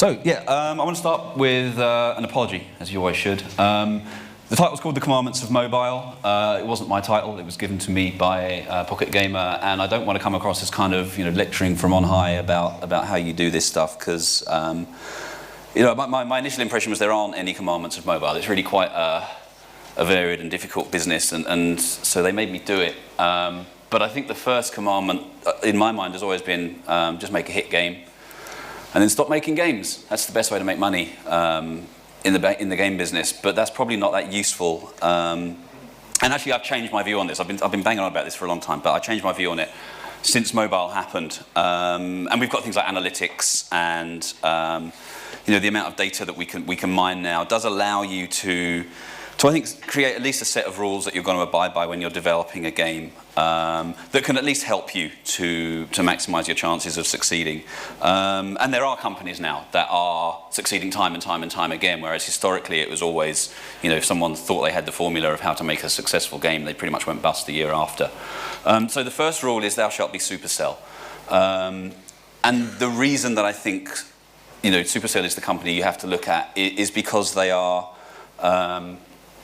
I want to start with an apology, as you always should. The title's called The Commandments of Mobile. It wasn't my title, it was given to me by Pocket Gamer, and I don't want to come across as kind of, lecturing from on high about how you do this stuff, because, my initial impression was there aren't any commandments of mobile. It's really quite a varied and difficult business, and so they made me do it. But I think the first commandment, in my mind, has always been just make a hit game, and then stop making games. That's the best way to make money in the game business. But that's probably not that useful. And actually, I've changed my view on this. I've been banging on about this for a long time, but I changed my view on it since mobile happened. And we've got things like analytics, and the amount of data that we can mine now does allow you to I think create at least a set of rules that you're going to abide by when you're developing a game that can at least help you to maximize your chances of succeeding. And there are companies now that are succeeding time and time again, whereas historically it was always, if someone thought they had the formula of how to make a successful game, they pretty much went bust the year after. So the first rule is thou shalt be Supercell. And the reason that I think Supercell is the company you have to look at is because they are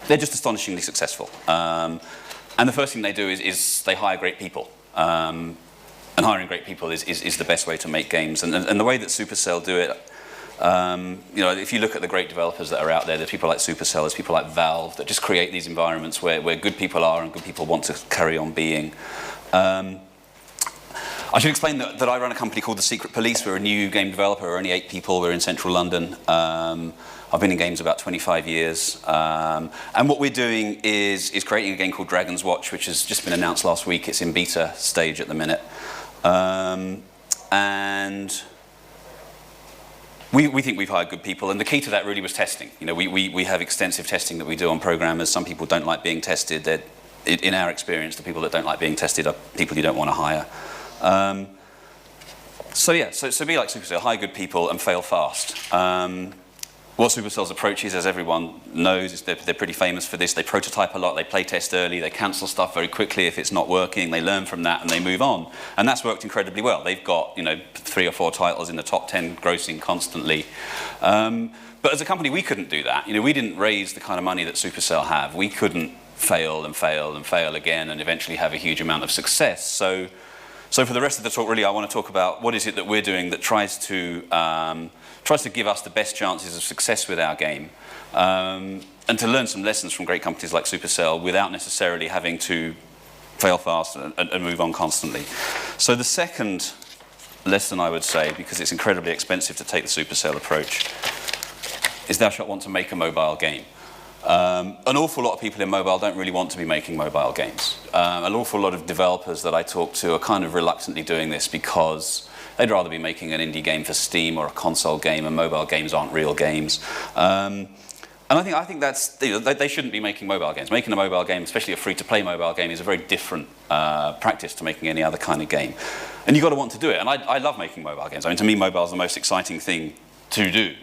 they're just astonishingly successful. And the first thing they do is they hire great people. And hiring great people is the best way to make games. And the way that Supercell do it, if you look at the great developers that are out there, there's people like Supercell, there's people like Valve that just create these environments where good people are and good people want to carry on being. I should explain that I run a company called The Secret Police. We're a new game developer. We're only 8 people. We're in central London. I've been in games about 25 years. And what we're doing is creating a game called Dragon's Watch, which has just been announced last week. It's in beta stage at the minute. And we think we've hired good people. And the key to that really was testing. We have extensive testing that we do on programmers. Some people don't like being tested. In our experience, the people that don't like being tested are people you don't want to hire. So be like Supercell, hire good people and fail fast. What Supercell's approach is, as everyone knows, is they're pretty famous for this. They prototype a lot, they play test early, they cancel stuff very quickly if it's not working, they learn from that and they move on. And that's worked incredibly well. They've got 3 or 4 titles in the top 10 grossing constantly. But as a company, we couldn't do that. We didn't raise the kind of money that Supercell have. We couldn't fail and fail and fail again and eventually have a huge amount of success. So for the rest of the talk, really, I want to talk about what is it that we're doing that tries to give us the best chances of success with our game, and to learn some lessons from great companies like Supercell without necessarily having to fail fast and move on constantly. So the second lesson, I would say, because it's incredibly expensive to take the Supercell approach, is thou shalt want to make a mobile game. An awful lot of people in mobile don't really want to be making mobile games. An awful lot of developers that I talk to are kind of reluctantly doing this because they'd rather be making an indie game for Steam or a console game, and mobile games aren't real games. And I think that's, they shouldn't be making mobile games. Making a mobile game, especially a free-to-play mobile game, is a very different practice to making any other kind of game. And you've got to want to do it. And I love making mobile games. I mean, to me, mobile is the most exciting thing to do,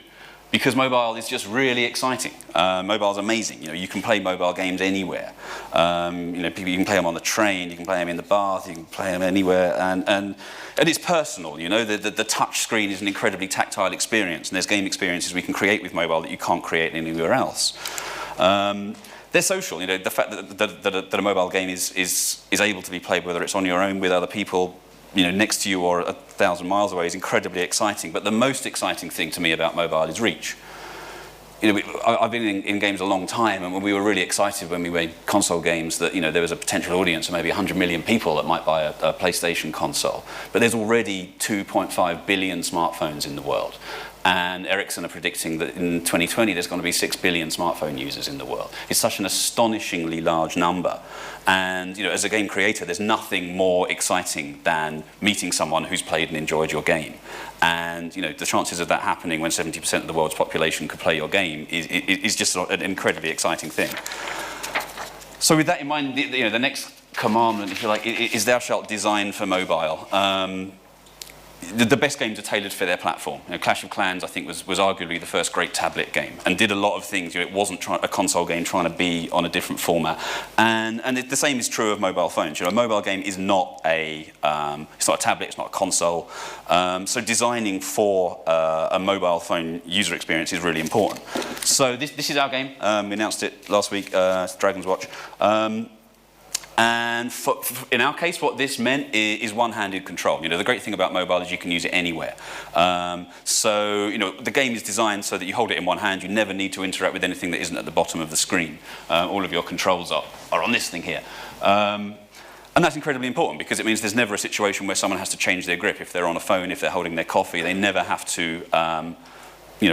because mobile is just really exciting. Mobile's amazing. You can play mobile games anywhere. You can play them on the train, you can play them in the bath, you can play them anywhere, and it's personal. The touch screen is an incredibly tactile experience, and there's game experiences we can create with mobile that you can't create anywhere else. They're social. The fact that a mobile game is able to be played, whether it's on your own with other people, next to you or 1,000 miles away, is incredibly exciting. But the most exciting thing to me about mobile is reach. I've been in games a long time, and we were really excited when we made console games that there was a potential audience of maybe 100 million people that might buy a PlayStation console. But there's already 2.5 billion smartphones in the world. And Ericsson are predicting that in 2020 there's going to be 6 billion smartphone users in the world. It's such an astonishingly large number. And as a game creator, there's nothing more exciting than meeting someone who's played and enjoyed your game. And the chances of that happening when 70% of the world's population could play your game is just an incredibly exciting thing. So with that in mind, the next commandment, if you like, is thou shalt design for mobile. the best games are tailored for their platform. Clash of Clans, I think, was arguably the first great tablet game and did a lot of things. It wasn't a console game trying to be on a different format. And the same is true of mobile phones. A mobile game is not it's not a tablet, it's not a console. So designing for a mobile phone user experience is really important. So this is our game. We announced it last week, Dragon's Watch. And in our case, what this meant is one-handed control. The great thing about mobile is you can use it anywhere. So the game is designed so that you hold it in one hand. You never need to interact with anything that isn't at the bottom of the screen. All of your controls are on this thing here. And that's incredibly important because it means there's never a situation where someone has to change their grip. If they're on a phone, if they're holding their coffee, they never have to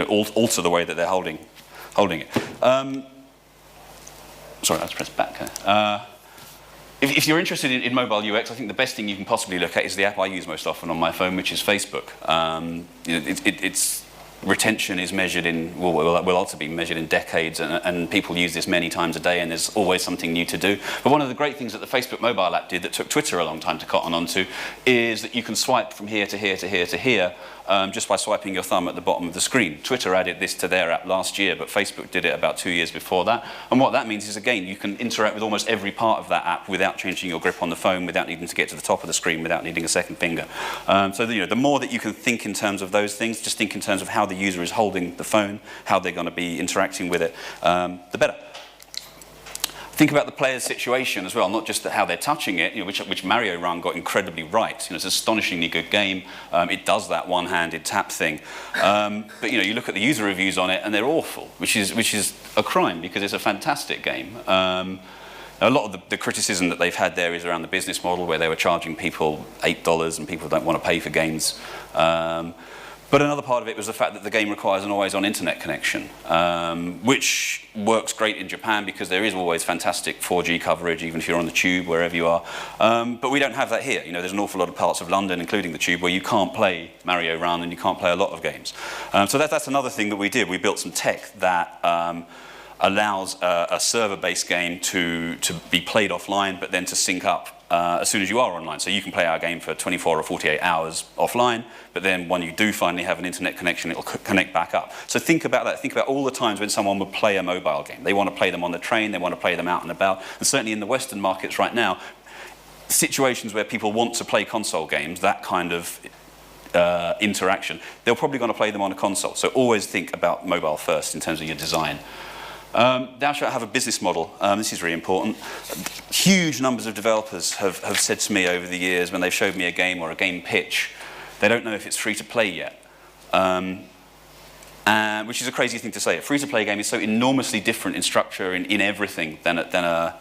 alter the way that they're holding it. Sorry, I just pressed back. If you're interested in mobile UX, I think the best thing you can possibly look at is the app I use most often on my phone, which is Facebook. Its retention is measured in, will also be measured in decades, and people use this many times a day, and there's always something new to do. But one of the great things that the Facebook mobile app did that took Twitter a long time to cotton onto is that you can swipe from here to here to here to here just by swiping your thumb at the bottom of the screen. Twitter added this to their app last year, but Facebook did it about 2 years before that. And what that means is, again, you can interact with almost every part of that app without changing your grip on the phone, without needing to get to the top of the screen, without needing a second finger. So the more that you can think in terms of those things, just think in terms of how the user is holding the phone, how they're going to be interacting with it, the better. Think about the player's situation as well, not just how they're touching it, which Mario Run got incredibly right. It's an astonishingly good game. It does that one-handed tap thing. But you look at the user reviews on it, and they're awful, which is a crime because it's a fantastic game. A lot of the criticism that they've had there is around the business model, where they were charging people $8 and people don't want to pay for games. But another part of it was the fact that the game requires an always-on internet connection, which works great in Japan because there is always fantastic 4G coverage, even if you're on the tube, wherever you are. But we don't have that here. There's an awful lot of parts of London, including the tube, where you can't play Mario Run and you can't play a lot of games. So that's another thing that we did. We built some tech that allows a server-based game to be played offline, but then to sync up as soon as you are online. So you can play our game for 24 or 48 hours offline, but then when you do finally have an internet connection, it'll connect back up. So think about that. Think about all the times when someone would play a mobile game. They want to play them on the train, they want to play them out and about. And certainly in the Western markets right now, situations where people want to play console games, that kind of interaction, they're probably going to play them on a console. So always think about mobile first in terms of your design. Thou shalt have a business model. This is really important. Huge numbers of developers have said to me over the years, when they've showed me a game or a game pitch, they don't know if it's free to play yet. Which is a crazy thing to say. A free-to-play game is so enormously different in structure, in everything, than a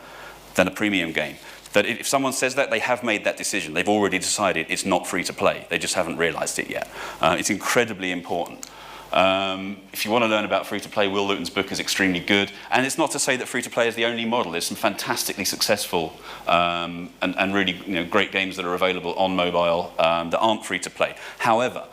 premium game, that if someone says that, they have made that decision. They've already decided it's not free to play. They just haven't realized it yet. It's incredibly important. If you want to learn about free-to-play, Will Luton's book is extremely good. And it's not to say that free-to-play is the only model. There's some fantastically successful and really great games that are available on mobile that aren't free-to-play. However,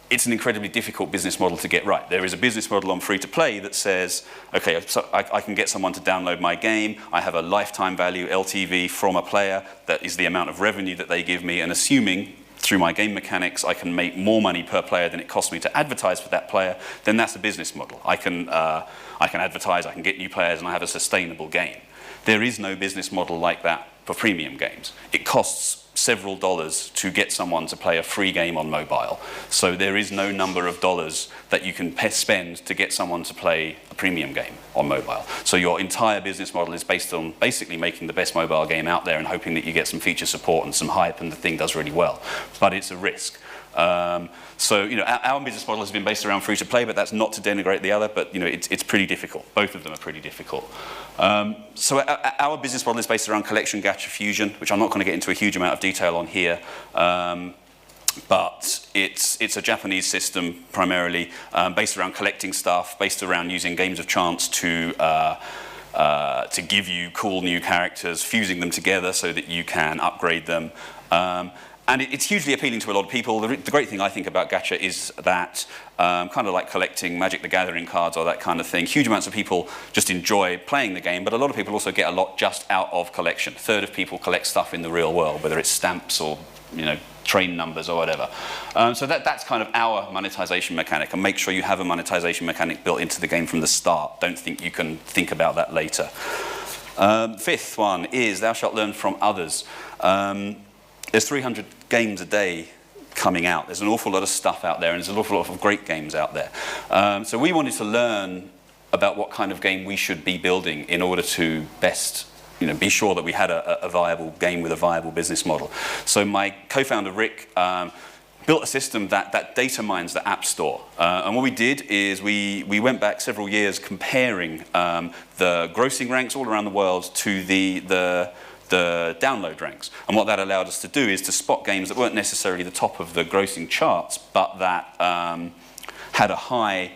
it's an incredibly difficult business model to get right. There is a business model on free-to-play that says, okay, so I can get someone to download my game, I have a lifetime value, LTV, from a player, that is the amount of revenue that they give me, and assuming through my game mechanics I can make more money per player than it costs me to advertise for that player, then that's a business model. I can advertise, I can get new players, and I have a sustainable game. There is no business model like that for premium games. It costs several dollars to get someone to play a free game on mobile. So there is no number of dollars that you can spend to get someone to play a premium game on mobile. So your entire business model is based on basically making the best mobile game out there and hoping that you get some feature support and some hype and the thing does really well. But it's a risk. So our business model has been based around free to play, but that's not to denigrate the other. But it's pretty difficult. Both of them are pretty difficult. So our business model is based around collection gacha fusion, which I'm not going to get into a huge amount of detail on here. But it's a Japanese system primarily, based around collecting stuff, based around using games of chance to give you cool new characters, fusing them together so that you can upgrade them. And it's hugely appealing to a lot of people. The great thing I think about gacha is that, kind of like collecting Magic the Gathering cards or that kind of thing, huge amounts of people just enjoy playing the game, but a lot of people also get a lot just out of collection. A third of people collect stuff in the real world, whether it's stamps or train numbers or whatever. So that's kind of our monetization mechanic, and make sure you have a monetization mechanic built into the game from the start. Don't think you can think about that later. Fifth one is thou shalt learn from others. There's 300 games a day coming out. There's an awful lot of stuff out there, and there's an awful lot of great games out there. So we wanted to learn about what kind of game we should be building in order to best be sure that we had a viable game with a viable business model. So my co-founder, Rick, built a system that data mines the App Store. And what we did is we went back several years comparing the grossing ranks all around the world to the download ranks. And what that allowed us to do is to spot games that weren't necessarily the top of the grossing charts, but that had a high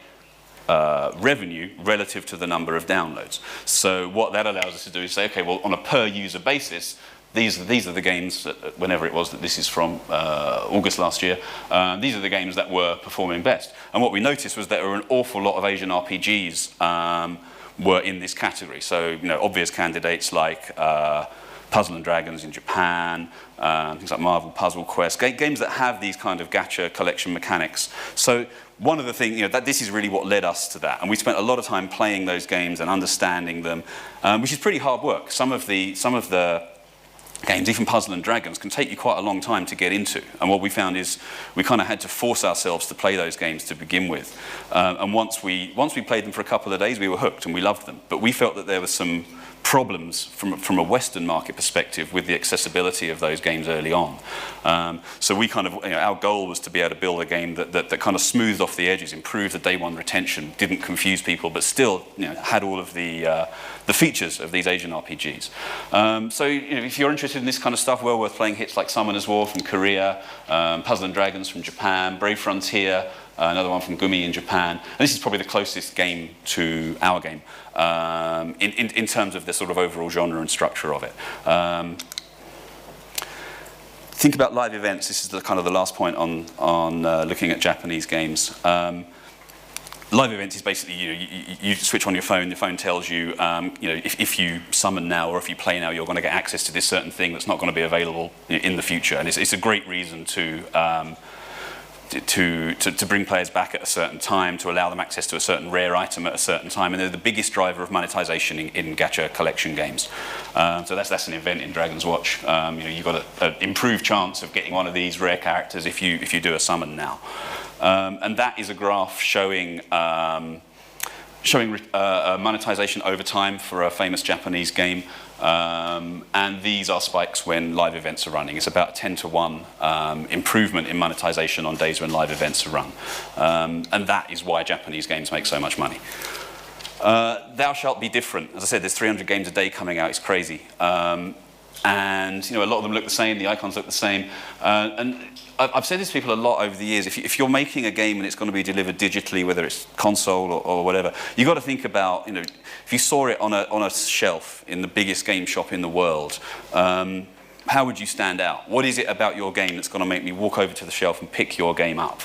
revenue relative to the number of downloads. So what that allows us to do is say, okay, well, on a per user basis, these are the games, whenever it was that this is from, August last year, these are the games that were performing best. And what we noticed was that there were an awful lot of Asian RPGs were in this category. So, obvious candidates like Puzzle and Dragons in Japan, things like Marvel Puzzle Quest, games that have these kind of gacha collection mechanics. So one of the things, that this is really what led us to that. And we spent a lot of time playing those games and understanding them, which is pretty hard work. Some of the games, even Puzzle and Dragons, can take you quite a long time to get into. And what we found is we kind of had to force ourselves to play those games to begin with. And once we played them for a couple of days, we were hooked and we loved them. But we felt that there were some problems from a Western market perspective with the accessibility of those games early on. So we kind of, our goal was to be able to build a game that kind of smoothed off the edges, improved the day one retention, didn't confuse people, but still had all of the features of these Asian RPGs. So if you're interested in this kind of stuff, well worth playing hits like Summoner's War from Korea, Puzzle and Dragons from Japan, Brave Frontier, another one from Gumi in Japan. And this is probably the closest game to our game in terms of the sort of overall genre and structure of it. Think about live events. This is the kind of the last point on looking at Japanese games. Live events is basically, you switch on your phone tells you, if you summon now or if you play now, you're going to get access to this certain thing that's not going to be available in the future. And it's a great reason to bring players back at a certain time, to allow them access to a certain rare item at a certain time, and they're the biggest driver of monetization in gacha collection games. So that's an event in Dragon's Watch. You've got an improved chance of getting one of these rare characters if you do a summon now. And that is a graph showing monetization over time for a famous Japanese game. And these are spikes when live events are running. It's about 10 to 1 improvement in monetization on days when live events are run. And that is why Japanese games make so much money. Thou shalt be different. As I said, there's 300 games a day coming out. It's crazy. And a lot of them look the same. The icons look the same. And I've said this to people a lot over the years. If you're making a game and it's going to be delivered digitally, whether it's console or whatever, you've got to think about, if you saw it on a shelf in the biggest game shop in the world, how would you stand out? What is it about your game that's going to make me walk over to the shelf and pick your game up?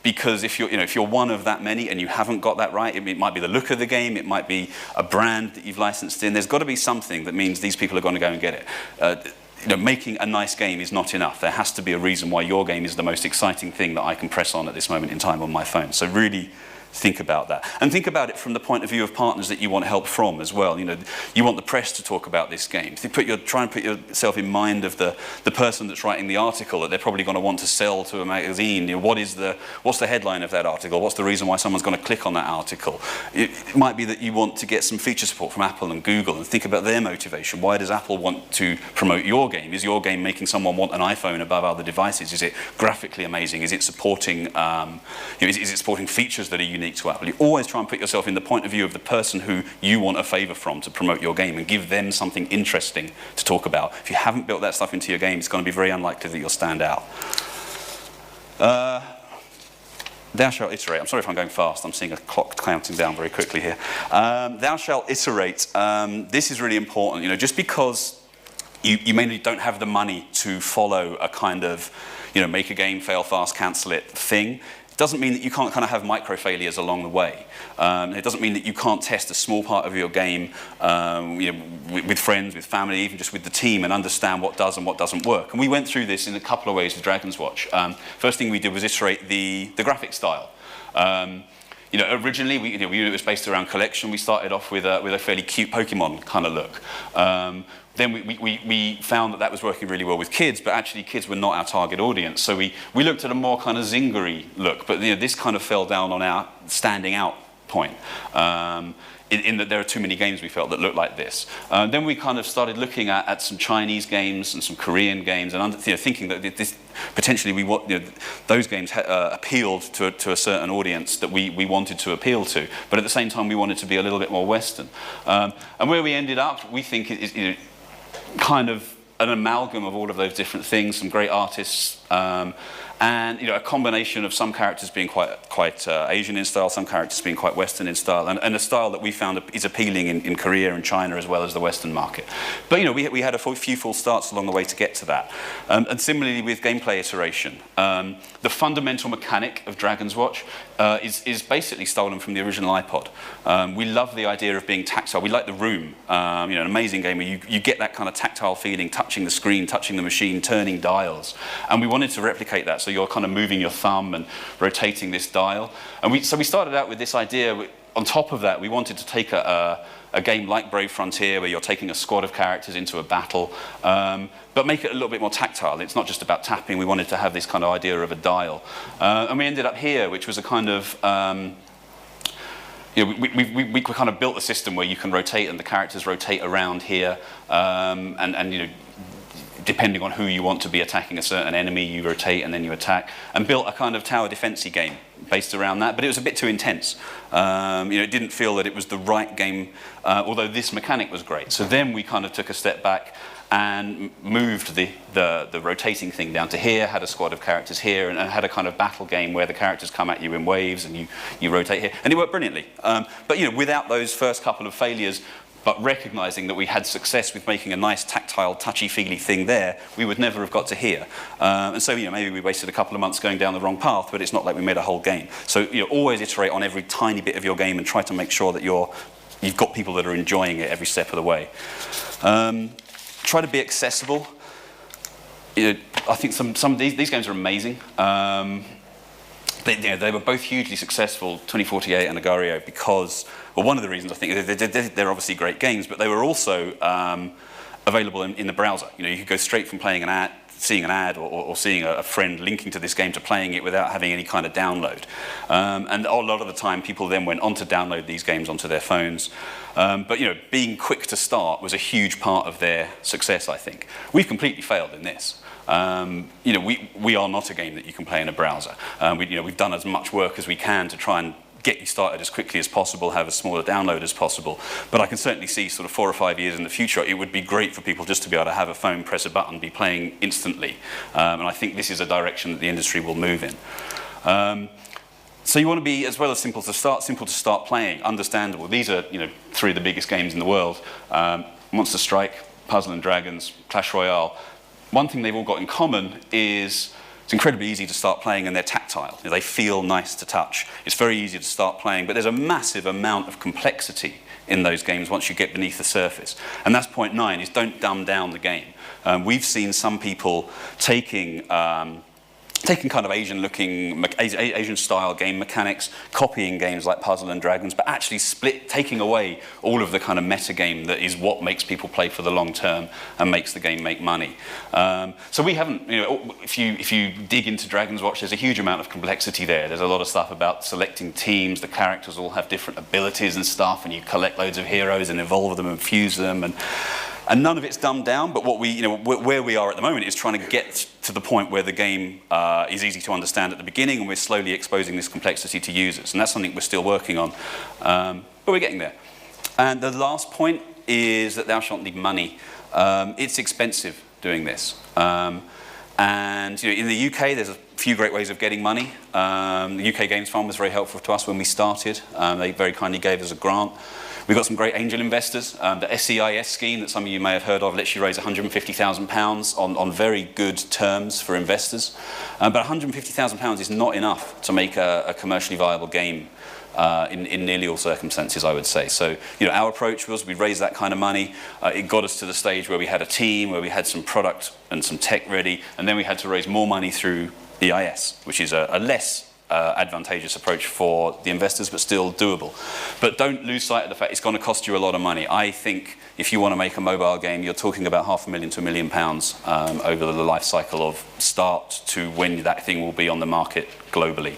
Because if you're one of that many and you haven't got that right, it might be the look of the game, it might be a brand that you've licensed in. There's got to be something that means these people are going to go and get it. Making a nice game is not enough. There has to be a reason why your game is the most exciting thing that I can press on at this moment in time on my phone. So really think about that. And think about it from the point of view of partners that you want help from as well. You want the press to talk about this game. Try and put yourself in mind of the person that's writing the article that they're probably going to want to sell to a magazine. What's the headline of that article? What's the reason why someone's going to click on that article? It might be that you want to get some feature support from Apple and Google and think about their motivation. Why does Apple want to promote your game? Is your game making someone want an iPhone above other devices? Is it graphically amazing? Is it supporting is it supporting features that are unique to Apple? You always try and put yourself in the point of view of the person who you want a favor from to promote your game and give them something interesting to talk about. If you haven't built that stuff into your game, it's going to be very unlikely that you'll stand out. Thou shalt iterate. I'm sorry if I'm going fast. I'm seeing a clock counting down very quickly here. Thou shalt iterate. This is really important. Just because you mainly don't have the money to follow a kind of, make a game, fail fast, cancel it thing, doesn't mean that you can't kind of have micro failures along the way. It doesn't mean that you can't test a small part of your game with friends, with family, even just with the team, and understand what does and what doesn't work. And we went through this in a couple of ways with Dragon's Watch. First thing we did was iterate the graphic style. Originally, we knew it was based around collection. We started off with a fairly cute Pokemon kind of look. Then we found that was working really well with kids, but actually kids were not our target audience. So we looked at a more kind of zingery look, but this kind of fell down on our standing out point. In that there are too many games we felt that looked like this. Then we kind of started looking at some Chinese games and some Korean games, and thinking that this potentially those games appealed to a certain audience that we wanted to appeal to, but at the same time we wanted to be a little bit more Western. And where we ended up, we think, is kind of an amalgam of all of those different things, some great artists, and a combination of some characters being quite Asian in style, some characters being quite Western in style, and a style that we found is appealing in Korea and China as well as the Western market. But we had a few false starts along the way to get to that. And similarly with gameplay iteration, the fundamental mechanic of Dragon's Watch is basically stolen from the original iPod. We love the idea of being tactile. We like the Room, an amazing game where you get that kind of tactile feeling, touching the screen, touching the machine, turning dials, and we wanted to replicate that. So you're kind of moving your thumb and rotating this dial. And so we started out with this idea. On top of that, we wanted to take a game like Brave Frontier, where you're taking a squad of characters into a battle, but make it a little bit more tactile. It's not just about tapping. We wanted to have this kind of idea of a dial. And we ended up here, which was a kind of... we kind of built a system where you can rotate and the characters rotate around here, and depending on who you want to be attacking a certain enemy, you rotate and then you attack, and built a kind of tower defense-y game based around that, but it was a bit too intense. It didn't feel that it was the right game, although this mechanic was great. So then we kind of took a step back and moved the rotating thing down to here, had a squad of characters here, and had a kind of battle game where the characters come at you in waves and you rotate here, and it worked brilliantly. But without those first couple of failures, but recognizing that we had success with making a nice tactile, touchy-feely thing there, we would never have got to here. And so, maybe we wasted a couple of months going down the wrong path, but it's not like we made a whole game. So, always iterate on every tiny bit of your game and try to make sure that you've got people that are enjoying it every step of the way. Try to be accessible. I think some of these games are amazing. They were both hugely successful, 2048 and Agario, because, well, one of the reasons I think they're obviously great games, but they were also available in the browser. You could go straight from playing an ad, seeing an ad, or seeing a friend linking to this game to playing it without having any kind of download. And a lot of the time, people then went on to download these games onto their phones. But being quick to start was a huge part of their success, I think. We've completely failed in this. We are not a game that you can play in a browser. We've done as much work as we can to try and get you started as quickly as possible, have as small a download as possible. But I can certainly see sort of 4 or 5 years in the future, it would be great for people just to be able to have a phone, press a button, be playing instantly. And I think this is a direction that the industry will move in. So you want to be, as well as simple to start playing, understandable. These are 3 of the biggest games in the world. Monster Strike, Puzzle and Dragons, Clash Royale. One thing they've all got in common is it's incredibly easy to start playing and they're tactile. They feel nice to touch. It's very easy to start playing, but there's a massive amount of complexity in those games once you get beneath the surface. And that's point 9, is don't dumb down the game. We've seen some people taking kind of Asian-style game mechanics, copying games like Puzzle and Dragons, but actually taking away all of the kind of metagame that is what makes people play for the long term and makes the game make money. So we haven't, if you dig into Dragon's Watch, there's a huge amount of complexity there. There's a lot of stuff about selecting teams. The characters all have different abilities and stuff, and you collect loads of heroes and evolve them and fuse them, and none of it's dumbed down, but what where we are at the moment is trying to get to the point where the game is easy to understand at the beginning, and we're slowly exposing this complexity to users, and that's something we're still working on, but we're getting there. And the last point is that thou shalt need money. It's expensive doing this. And in the UK, there's a few great ways of getting money. The UK Games Fund was very helpful to us when we started. They very kindly gave us a grant. We've got some great angel investors. The SEIS scheme that some of you may have heard of lets you raise £150,000 on very good terms for investors. But £150,000 is not enough to make a commercially viable game in nearly all circumstances, I would say. So, our approach was we raised that kind of money. It got us to the stage where we had a team, where we had some product and some tech ready, and then we had to raise more money through EIS, which is a less advantageous approach for the investors, but still doable. But don't lose sight of the fact it's going to cost you a lot of money. I think if you want to make a mobile game, you're talking about £500,000 to £1 million over the life cycle of start to when that thing will be on the market globally.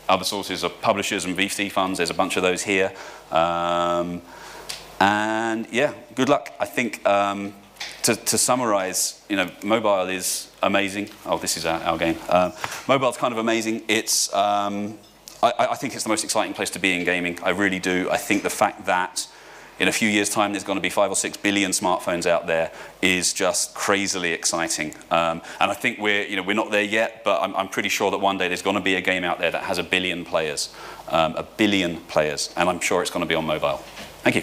Other sources are publishers and VC funds. There's a bunch of those here. And yeah, good luck. I think to summarize, mobile is amazing. Oh, this is our game. Mobile's kind of amazing. It's, I think it's the most exciting place to be in gaming. I really do. I think the fact that in a few years' time there's going to be 5 or 6 billion smartphones out there is just crazily exciting. And I think we're not there yet, but I'm pretty sure that one day there's going to be a game out there that has 1 billion players. 1 billion players. And I'm sure it's going to be on mobile. Thank you.